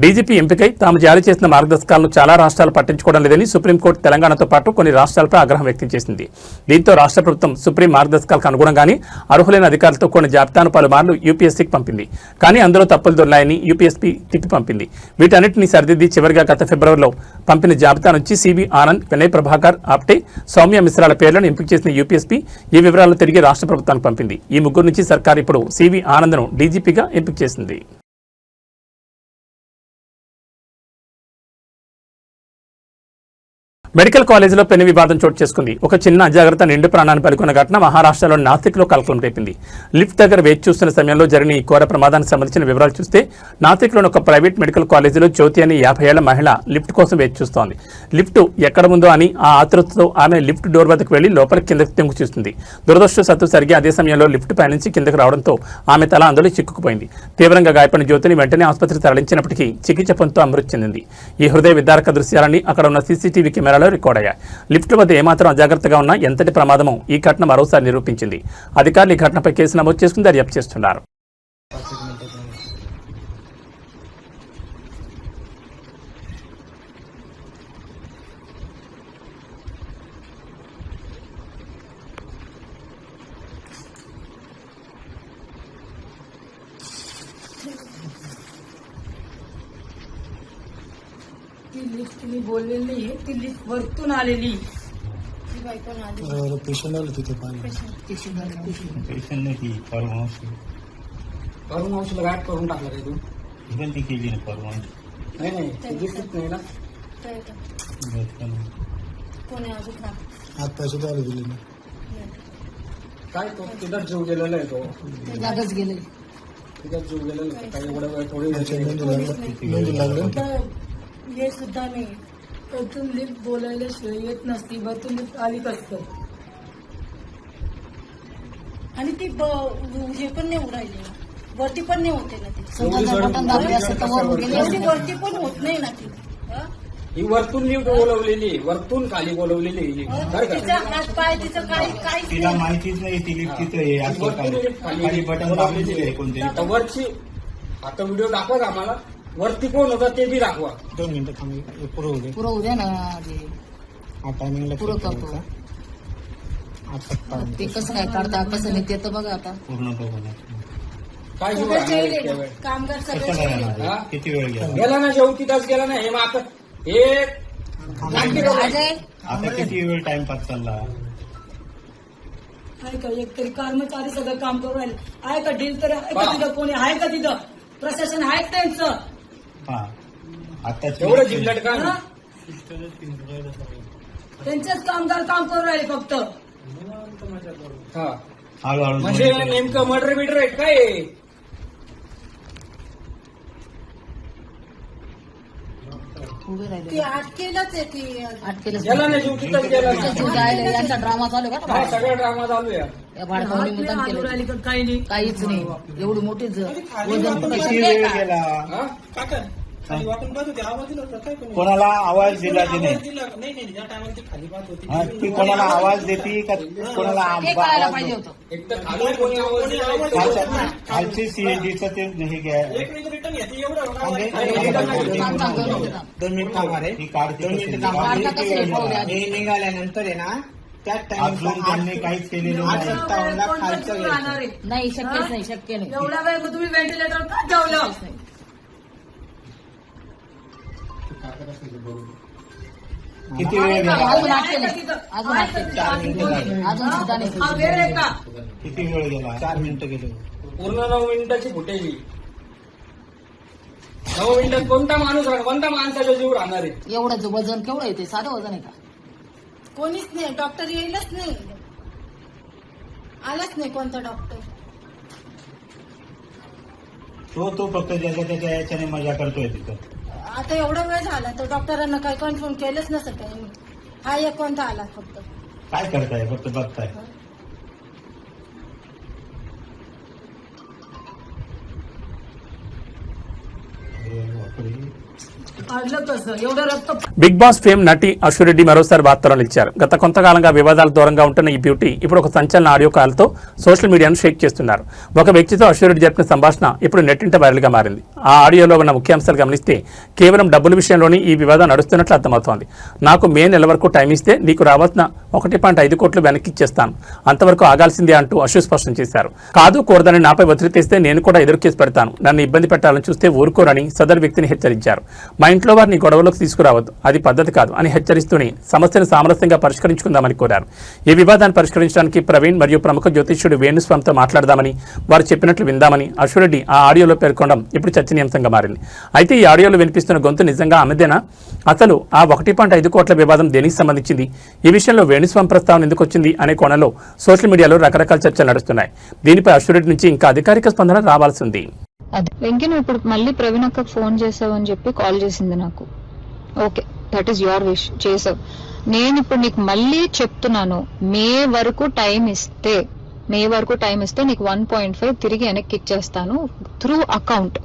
డీజీపీ ఎంపికై తాము జారీ చేసిన మార్గదర్శకాలను చాలా రాష్ట్రాలు పట్టించుకోవడం లేదని సుప్రీంకోర్టు తెలంగాణతో పాటు కొన్ని రాష్ట్రాలపై ఆగ్రహం వ్యక్తం చేసింది. దీంతో రాష్ట్ర ప్రభుత్వం సుప్రీం మార్గదర్శకాలకు అనుగుణంగానే అర్హులైన అధికారులతో కొన్ని జాబితాను పలుమార్లు యూపీఎస్సీకి పంపింది. కానీ అందులో తప్పులు దొర్లాయని యూపీఎస్సీ తిప్పి పంపింది. వీటన్నిటిని సరిదిద్ది చివరిగా గత ఫిబ్రవరిలో పంపిన జాబితా నుంచి సివి ఆనంద్, వినయ్ ప్రభాకర్ ఆప్టే, సౌమ్య మిశ్రాల పేర్లను ఎంపిక చేసిన యూపీఎస్సీ ఈ వివరాలను తిరిగి రాష్ట్ర ప్రభుత్వానికి పంపింది. ఈ ముగ్గురు నుంచి సర్కార్ ఇప్పుడు సివి ఆనంద్ను డీజీపీగా ఎంపిక చేసింది. మెడికల్ కాలేజీలో పెను వివాదం చోటు చేసుకుంది. ఒక చిన్న అజాగ్రత్త నిండు ప్రాణాన్ని పలుకున్న ఘటన మహారాష్ట్రలోని నాసిక్లో కలకలం రేపింది. లిఫ్ట్ దగ్గర వేచి చూస్తున్న సమయంలో జరిగిన ఈ ఘోర ప్రమాదానికి సంబంధించిన వివరాలు చూస్తే నాసిక్లోని ఒక ప్రైవేట్ మెడికల్ కాలేజీలో జ్యోతి అని 50 ఏళ్ల మహిళ లిఫ్ట్ కోసం వేచి చూస్తోంది. లిఫ్ట్ ఎక్కడ ఉందో అని ఆ ఆతృతతో ఆమె లిఫ్ట్ డోర్ వద్దకు వెళ్లి లోపలికి కిందకి తెంగు చూస్తుంది. దురదృష్టవశాత్తు సరిగ్గా అదే సమయంలో లిఫ్ట్ పైనుంచి కిందకు రావడంతో ఆమె తల అందులో చిక్కుకుపోయింది. తీవ్రంగా గాయపడిన జ్యోతిని వెంటనే ఆసుపత్రికి తరలించినప్పటికీ చికిత్స పొందుతూ మృతి చెందింది. ఈ హృదయ విదారక దృశ్యాలన్నీ అక్కడ ఉన్న సీసీటీవీ కెమెరాలో రికార్డ్ అయ్యాయి. లిఫ్ట్ వద్ద ఏమాత్రం అజాగ్రత్తగా ఉన్నా ఎంతటి ప్రమాదమో ఈ ఘటన మరోసారి నిరూపించింది. అధికారులు ఈ ఘటనపై కేసు నమోదు చేసుకుని దర్యాప్తు చేస్తున్నారు. ती लिफ्ट तिने बोललेली नाहीये, ती लिफ्ट वरतून आलेली. पेशंट आलं तिथे पेशंट नाही परमांशीला गाठ करून टाकला काय तू विनंती केली ना परमांशी नाही दिसत नाही ना कोणी अजून आज पैसे द्यायला दिले ना काय तो तिथं जीव गेलेला आहे तो जागच गेले तिथं जीव गेलेला आहे काही एवढा वेळ थोडी लागलं हे सुद्धा नाही. वरतून लिफ्ट बोलायला शिवाय येत नसती. वरतून लिफ्ट आली कसं आणि ती हे पण नाही उडायली वरती पण नाही होते ना ती वरती पण होत नाही ना ती ही वरतून लिफ्ट बोलवलेली वरतून खाली बोलवलेली तिचा हात पाय तिचं काही तिला माहितीच नाही ती लिफ्ट तिथे खाली बटन दाबलेली कोणते वरची आता व्हिडिओ दाखवा आम्हाला वरती कोण होता ते बी दाखवा 2 मिनिटं थांब पुरं उद्या ना हा टायमिंगला पुरं करतो ते कसं काय काढता कसं नाही ते तर बघा आता पूर्ण बघा काय कामगार सगळे किती वेळ गेला ना जेवू तिथंच गेला ना हे आता हे आता किती वेळ टाइमपास चालला आहे का एकतरी कर्मचारी सगळं काम करू राहिले आहे का डील तर आहे का तिथं कोणी आहे का तिथं प्रशासन आहे त्यांचं एवढं जिल्ह्यात का त्यांचेच कामगार काम करू राहिले फक्त. म्हणजे नेमकं मर्डर बिडर आहे काय? ती अटकेलच आहे ती. गेला नाही जीव तिथंच गेला नाही. यांचा ड्रामा चालू आहे हा सगळा ड्रामा चालू आहे. का भाडकावणी मुद्दाम केलं काही नाही. काहीच नाही एवढी मोठीच वजन कुठं किती शक्य वेळ आहे का? गेला? कोणाला आवाज दिला की नाही? ती कोणाला आवाज देते का कोणाला ते कळायला पाहिजे होतं. एक तर खाली कोणी आवाज दिला. खालची सीएनडीचं ते हे घ्या. दोन मिनिट थांबा रे. ही काढते वाढता कसं आहे पाहू द्या. हे निघाल्यानंतर आहे ना त्याच अजून त्यांनी काहीच केलेलं नाही. खालचं राहणार आहे. नाही शक्यच नाही शक्य नाही. एवढा वेळ मग तुम्ही व्हेंटिलेटर का ठेवलं? किती वेळ गेला? अजून अटके नाही. अजून अटके नाही. अजून सुद्धा नाही. हा वेळ आहे का? किती वेळ गेला? 4 मिनिटं गेले. पूर्ण 9 मिनिटाची फुटेज. 9 मिनिटात कोणता माणूस कोणता माणसाचा जीव राहणार आहे? एवढं वजन केवढं येते? साधं वजन आहे का? कोणीच नाही. डॉक्टर येईलच नाही. आलाच नाही कोणता डॉक्टर. तो फक्त ज्याच्या त्याच्या याच्याने मजा करतोय तिथं. आता एवढा वेळ झाला तर डॉक्टरांना काही कन्फर्म केलंच नसतं काही. हा एक कोणता आला फक्त. काय करताय? फक्त बघताय. आडलं कसं एवढं रक्त. బిగ్ బాస్ ఫేమ్ నటి అశ్వరెడ్డి మరోసారి వార్తల్లో నిలిచారు. గత కొంతకాలంగా వివాదాలు దూరంగా ఉంటున్న ఈ బ్యూటీ ఇప్పుడు ఒక సంచలన ఆడియో కాల్తో సోషల్ మీడియాను షేక్ చేస్తున్నారు. ఒక వ్యక్తితో అశ్వరెడ్డి జరిపిన సంభాషణ ఇప్పుడు నెట్టింట వైరల్గా మారింది. ఆ ఆడియోలో ఉన్న ముఖ్యాంశాలు గమనిస్తే కేవలం డబ్బుల విషయంలోనే ఈ వివాదం నడుస్తున్నట్లు అర్థమవుతోంది. నాకు మే నెల వరకు టైం ఇస్తే నీకు రావాల్సిన 1.5 కోట్లు వెనక్కి ఇచ్చేస్తాను, అంతవరకు ఆగాల్సిందే అంటూ అశ్వ స్పష్టం చేశారు. కాదు కూడదని నాపై ఒత్తిడి తెస్తే నేను కూడా ఎదురు కేసు పెడతాను, నన్ను ఇబ్బంది పెట్టాలని చూస్తే ఊరుకోరని సదరు వ్యక్తిని హెచ్చరించారు. మా ఇంట్లో వారిని గొడవలోకి తీసుకురావద్దు, అది పద్ధతి కాదు అని హెచ్చరిస్తూనే సమస్యను సామరస్యంగా పరిష్కరించుకుందామని కోరారు. ఈ వివాదాన్ని పరిష్కరించడానికి ప్రవీణ్ మరియు ప్రముఖ జ్యోతిష్యుడు వేణుస్వామితో మాట్లాడదామని, వారు చెప్పినట్లు విందామని అశ్వరెడ్డి ఆ ఆడియోలో పేర్కొనడం ఇప్పుడు చర్చనీయాంశంగా మారింది. అయితే ఈ ఆడియోలో వినిపిస్తున్న గొంతు నిజంగా ఆమెదేనా? అసలు ఆ 1.5 కోట్ల వివాదం దేనికి సంబంధించింది? ఈ విషయంలో వేణుస్వామి ప్రస్తావన ఎందుకు వచ్చింది అనే కోణంలో సోషల్ మీడియాలో రకరకాల చర్చలు నడుస్తున్నాయి. దీనిపై అశ్వరెడ్డి నుంచి ఇంకా అధికారిక స్పందన రావాల్సి ఉంది. అదే వెంకీ, నువ్వు ఇప్పుడు మళ్ళీ ప్రవీణ్ అక్కకు ఫోన్ చేసావు అని చెప్పి కాల్ చేసింది నాకు. Okay, that is your wish, చేసావు. నేను ఇప్పుడు నీకు మళ్ళీ చెప్తున్నాను, మే వరకు టైం ఇస్తే నీకు 1.5 తిరిగి వెనక్కి ఇచ్చేస్తాను త్రూ అకౌంట్.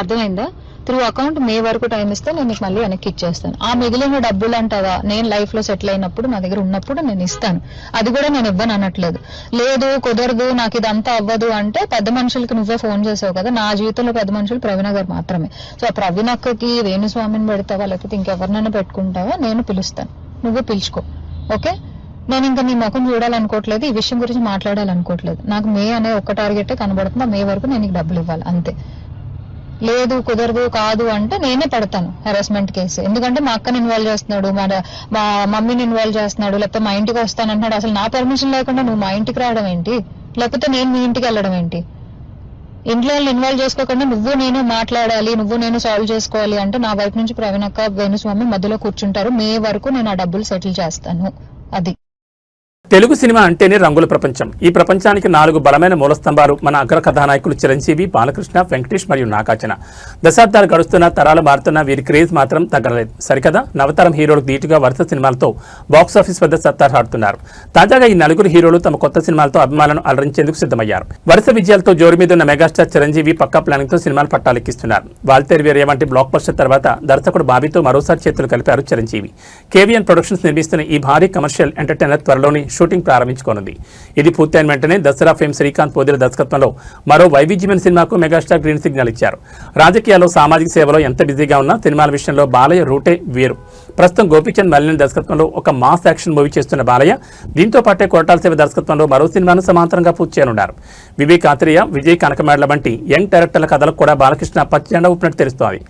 అర్థమైందా? త్రూ అకౌంట్ మే వరకు టైం ఇస్తే నేను నీకు మళ్ళీ వెనక్కి ఇచ్చేస్తాను. ఆ మిగిలిన డబ్బులు అంటావా, నేను లైఫ్ లో సెటిల్ అయినప్పుడు నా దగ్గర ఉన్నప్పుడు నేను ఇస్తాను. అది కూడా నేను ఇవ్వను అనట్లేదు. లేదు కుదరదు, నాకు ఇదంతా అవ్వదు అంటే పెద్ద మనుషులకి నువ్వే ఫోన్ చేసావు కదా. నా జీవితంలో పెద్ద మనుషులు ప్రవీణ గారు మాత్రమే. సో ఆ ప్రవీణ అక్కకి వేణుస్వామిని పెడతావా లేకపోతే ఇంకెవరినైనా పెట్టుకుంటావా, నేను పిలుస్తాను, నువ్వు పిలుచుకో. ఓకే, నేను ఇంకా నీ ముఖం చూడాలనుకోవట్లేదు, ఈ విషయం గురించి మాట్లాడాలనుకోవట్లేదు. నాకు మే అనే ఒక్క టార్గెటే కనబడుతుంది, మే వరకు నేను నీకు డబ్బులు ఇవ్వాలి అంతే. లేదు కాదు అంటే నేనే పెడతాను హెరాస్మెంట్ కేసు. ఎందుకంటే మా అక్కని ఇన్వాల్వ్ చేస్తున్నాడు, మా మమ్మీని ఇన్వాల్వ్ చేస్తున్నాడు, లేకపోతే మా ఇంటికి వస్తానంటున్నాడు. అసలు నా పర్మిషన్ లేకుండా నువ్వు మా ఇంటికి రావడం ఏంటి, లేకపోతే నేను మీ ఇంటికి వెళ్ళడం ఏంటి? ఇంట్లో వాళ్ళు ఇన్వాల్వ్ చేసుకోకుండా నువ్వు నేను మాట్లాడాలి, నువ్వు నేను సాల్వ్ చేసుకోవాలి అంటే నా వైపు నుంచి ప్రవీణ్ అక్క వేణుస్వామి మధ్యలో కూర్చుంటారు. మే వరకు నేను ఆ డబ్బులు సెటిల్ చేస్తాను. అది తెలుగు సినిమా అంటేనే రంగుల ప్రపంచం. ఈ ప్రపంచానికి 4 బలమైన మూలస్తంభాలు మన అగ్ర కథానాయకులు చిరంజీవి, బాలకృష్ణ, వెంకటేష్ మరియు నాగార్జున. దశాబ్దాలు గడుస్తున్న, తరాలు మారుతున్న వీరి క్రేజ్ మాత్రం తగ్గలేదు సరికదా. నవతరం హీరోలకు ధీటుగా వరుస సినిమాలతో బాక్సాఫీస్ వద్ద సత్తాచాటుతున్నారు. తాజాగా ఈ 4 హీరోలు తమ కొత్త సినిమాలతో అభిమానులను అలరించేందుకు సిద్ధమయ్యారు. వరుస విజయాలతో జోరు మీద ఉన్న మెగాస్టార్ చిరంజీవి పక్కా ప్లానింగ్ తో సినిమాలు పట్టాలెక్కిస్తున్నారు. వాల్తేరు వేరే వంటి బ్లాక్ బస్టర్ తర్వాత దర్శకుడు బాబీతో మరోసారి చేతులు కలిపారు చిరంజీవి. కేవీఎన్ ప్రొడక్షన్స్ నిర్మిస్తున్న ఈ భారీ కమర్షియల్ ఎంటర్టైనర్ త్వరలోని షూటింగ్ ప్రారంభించుకోనుంది. ఇది పూర్తయిన వెంటనే దసరా ఫేమ్ శ్రీకాంత్ పోదిల దర్శకత్వంలో మరో వైవిధ్యమైన సినిమాకు మెగాస్టార్ గ్రీన్ సిగ్నల్ ఇచ్చారు. రాజకీయాల్లో, సామాజిక సేవలో ఎంత బిజీగా ఉన్నా సినిమాల విషయంలో బాలయ్య రూటే వేరు. ప్రస్తుతం గోపీచంద్ మల్లిని దర్శకత్వంలో ఒక మాస్ యాక్షన్ మూవీ చేస్తున్న బాలయ్య దీంతో పాటే కొరటాల శివ దర్శకత్వంలో మరో సినిమాను సమాంతరంగా పూర్తి చేయనున్నారు. వివేక్ ఆత్రేయ, విజయ్ కనకమేడల వంటి యంగ్ డైరెక్టర్ల కథలకు కూడా బాలకృష్ణ పచ్చజెండా ఊపినట్టు తెలుస్తోంది.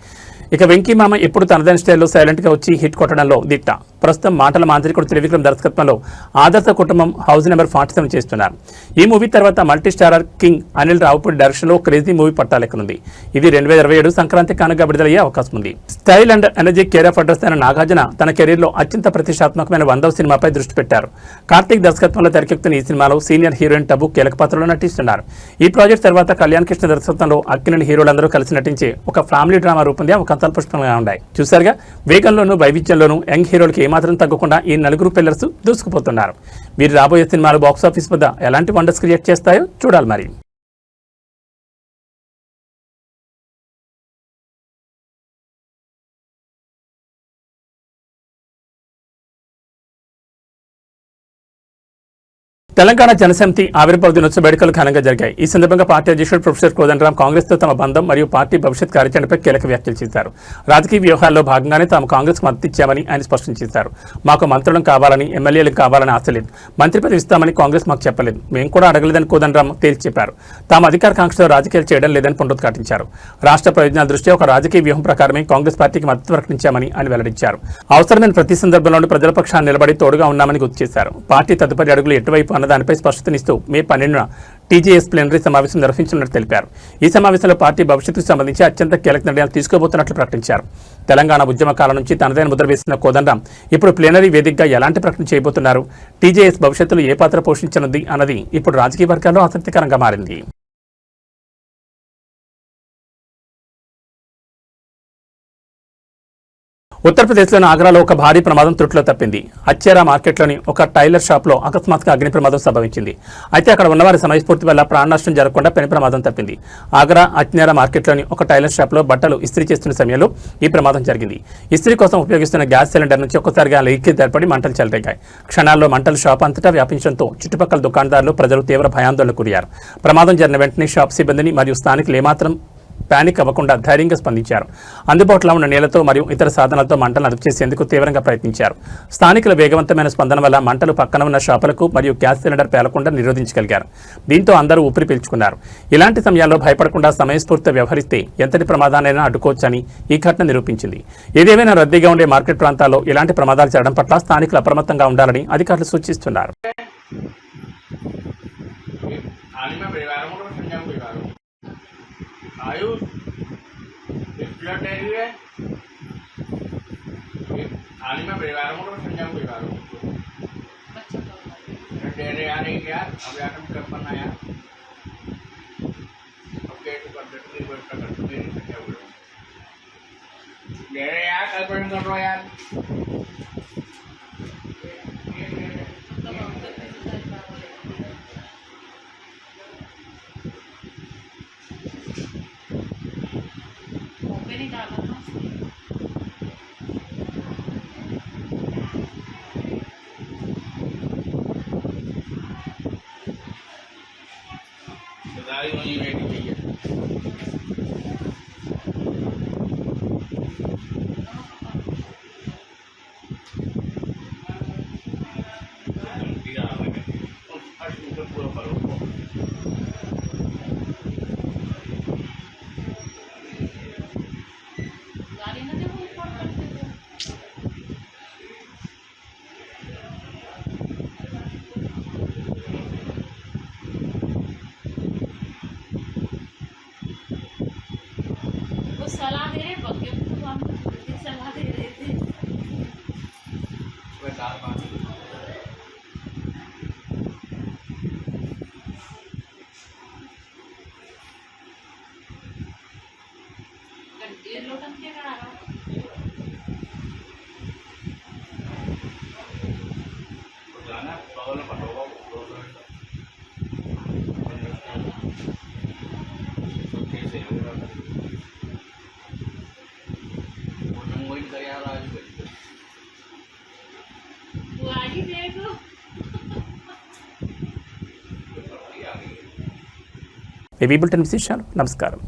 ఇక వెంకీ మామ ఎప్పుడు తనదైన స్టైల్లో సైలెంట్ గా వచ్చి హిట్ కొట్టడంలో దిట్ట. ప్రస్తుతం మాటల మాంత్రికుడు త్రివిక్రమ్ దర్శకత్వంలో ఆదర్శ కుటుంబం హౌస్ నెంబర్ 47 చేస్తున్నారు. ఈ మూవీ తర్వాత multi starrer king Anil Ravipudi డైరెక్షన్లో క్రేజీ మూవీ పట్టాలెక్కనుంది. ఇది 2027 సంక్రాంతి కానుక విడుదలయ్యే అవకాశం ఉంది. Style and energy care of address అయిన నాగార్జున తన కెరీర్లో అత్యంత ప్రతిష్టాత్మకమైన 100వ సినిమాపై దృష్టి పెట్టారు. కార్తీక్ దర్శకత్వంలో తెరకెక్కుతున్న ఈ సినిమాలో సీనియర్ హీరోయిన్ టబు కీలక పాత్రలో నటిస్తున్నారు. ఈ ప్రాజెక్ట్ తర్వాత కళ్యాణ్ కృష్ణ దర్శకత్వంలో అక్కినేని హీరోలందరూ కలిసి నటించే ఒక ఫ్యామిలీ డ్రామా రూపొందే అవకాశాలు పుష్పంగా ఉన్నాయి. చూసారుగా, వేగంలోనూ వైవిధ్యంలోనూ యంగ్ హీరోలకి ఏమాత్రం తగ్గకుండా ఈ నలుగురు పిల్లర్స్ దూసుకుపోతున్నారు. మీరు రాబోయే సినిమాలు బాక్సాఫీస్ వద్ద ఎలాంటి వండర్స్ క్రియేట్ చేస్తాయో చూడాలి మరి. తెలంగాణ జనసమితి ఆవిర్భావ దినోత్సవ వేడుకలు ఘనంగా జరిగాయి. ఈ సందర్భంగా పార్టీ అధ్యక్షుడు ప్రొఫెసర్ కోదండరాం కాంగ్రెస్తో తమ బంధం మరియు పార్టీ భవిష్యత్ కార్యాచరణపై కీలక వ్యాఖ్యలు చేశారు. రాజకీయ వ్యూహాల్లో భాగంగానే తాము కాంగ్రెస్కు మద్దతు ఇచ్చామని ఆయన స్పష్టం చేశారు. మాకు మంత్రులను కావాలని, ఎమ్మెల్యేలకు కావాలని ఆశ లేదు. మంత్రి పదవి ఇస్తామని కాంగ్రెస్ మాకు చెప్పలేదు. మేము కూడా అడగలేదని కోదండరాం తేల్చి చెప్పారు. తాము అధికార కాంక్షతో రాజకీయాలు చేయడం లేదని పునరుద్ఘాటించారు. రాష్ట్ర ప్రయోజనాల దృష్ట్యా ఒక రాజకీయ వ్యూహం ప్రకారమే కాంగ్రెస్ పార్టీకి మద్దతు ప్రకటించామని ఆయన వెల్లడించారు. అవసరమైన ప్రతి సందర్భంలోనూ ప్రజల పక్షాన్ని నిలబడి తోడుగా ఉన్నామని గుర్తు చేశారు. పార్టీ తదుపరి అడుగులు ఎటువైపు అన్నదానిపై స్పష్టతనిస్తూ మే 12న టీజేఎస్ ప్లీనరీ సమావేశం నిర్వహించనున్నట్టు తెలిపారు. ఈ సమావేశంలో పార్టీ భవిష్యత్తుకు సంబంధించి అత్యంత కీలక నిర్ణయాలు తీసుకోబోతున్నట్లు ప్రకటించారు. తెలంగాణ ఉద్యమ కాలం నుంచి తనదైన ముద్ర వేసిన కోదండరాం ఇప్పుడు ప్లీనరీ వేదికగా ఎలాంటి ప్రకటన చేయబోతున్నారు, టీజేఎస్ భవిష్యత్తులో ఏ పాత్ర పోషించనుంది అన్నది ఇప్పుడు రాజకీయ వర్గాల్లో ఆసక్తికరంగా మారింది. ఉత్తరప్రదేశ్లోని ఆగ్రాలో ఒక భారీ ప్రమాదం త్రుటిలో తప్పింది. అచ్చేరా మార్కెట్లోని ఒక టైలర్ షాప్లో అకస్మాత్తుగా అగ్ని ప్రమాదం సంభవించింది. అయితే అక్కడ ఉన్నవారి సమయస్ఫూర్తి వల్ల ప్రాణ నష్టం జరగకుండా పెను ప్రమాదం తప్పింది. ఆగ్రా అచ్చేరా మార్కెట్లోని ఒక టైలర్ షాప్లో బట్టలు ఇస్త్రీ చేస్తున్న సమయంలో ఈ ప్రమాదం జరిగింది. ఇస్త్రీ కోసం ఉపయోగిస్తున్న గ్యాస్ సిలిండర్ నుంచి ఒక్కసారిగా లీకేజ్ ఏర్పడి మంటలు చెలరేగాయి. క్షణాల్లో మంటలు షాప్ అంతటా వ్యాపించడంతో చుట్టుపక్కల దుకాణదారులు, ప్రజలు తీవ్ర భయాందోళనకు గురయ్యారు. ప్రమాదం జరిగిన వెంటనే షాప్ సిబ్బందిని మరియు స్థానికులు ఏమాత్రం ప్యానిక్ అవ్వకుండా ధైర్యంగా స్పందించారు. అందుబాటులో ఉన్న నీళ్లతో మరియు ఇతర సాధనాలతో మంటలను అదుపు చేసేందుకు తీవ్రంగా ప్రయత్నించారు. స్థానికుల వేగవంతమైన స్పందన వల్ల మంటలు పక్కన ఉన్న షాపులకు మరియు గ్యాస్ సిలిండర్ పేలకుండా నిరోధించగలిగారు. దీంతో అందరూ ఊపిరి పీల్చుకున్నారు. ఇలాంటి సమయాల్లో భయపడకుండా సమయస్ఫూర్తితో వ్యవహరిస్తే ఎంతటి ప్రమాదాన్నైనా అడ్డుకోవచ్చని ఈ ఘటన నిరూపించింది. ఏదేమైనా రద్దీగా ఉండే మార్కెట్ ప్రాంతాల్లో ఇలాంటి ప్రమాదాలు జరగడం పట్ల స్థానికులు అప్రమత్తంగా ఉండాలని అధికారులు సూచిస్తున్నారు. आयुष ब्लड दे रही है थाली में परिवारों को समझाऊं परिवारों को दे रहे यार एक यार अब यार हम कर पाना यार ओके तो कर देते हैं कर देते हैं क्या बोलो दे रहे यार कल पर कर रहा यार सलाह दे रहे बग्गे को हम सलाह दे रहे थे घंटे लोटन के करा रहा जाना पावल पटोगा कैसे होगा ఏబీ బులెటిన్ విశేషాలు. నమస్కారం.